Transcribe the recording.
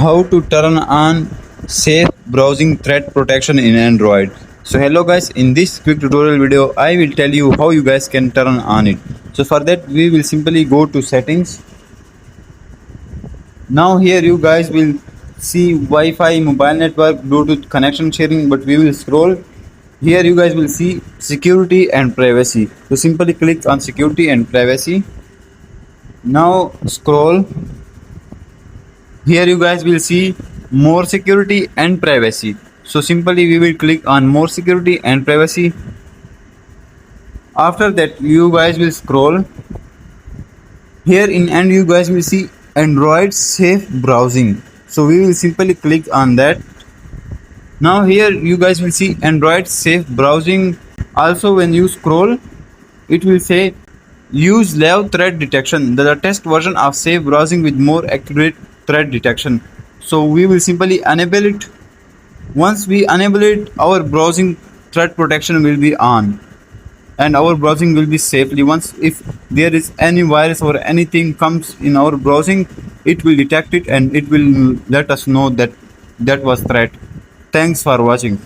How to turn on safe browsing threat protection in Android. So hello guys, in this quick tutorial video I will tell you how you guys can turn on it. So for that we will simply go to settings. Now here you guys will see Wi-Fi, mobile network, Bluetooth connection sharing, but we will scroll. Here you guys will see security and privacy. So simply click on security and privacy. Now scroll. Here you guys will see more security and privacy. So simply we will click on more security and privacy. After that you guys will scroll. Here in end you guys will see Android safe browsing. So we will simply click on that. Now here you guys will see Android safe browsing. Also when you scroll it will say use live threat detection, the test version of safe browsing with more accurate threat detection. So we will simply enable it. Once we enable it, our browsing threat protection will be on and our browsing will be safely. Once if there is any virus or anything comes in our browsing, it will detect it and it will let us know that that was threat. Thanks for watching.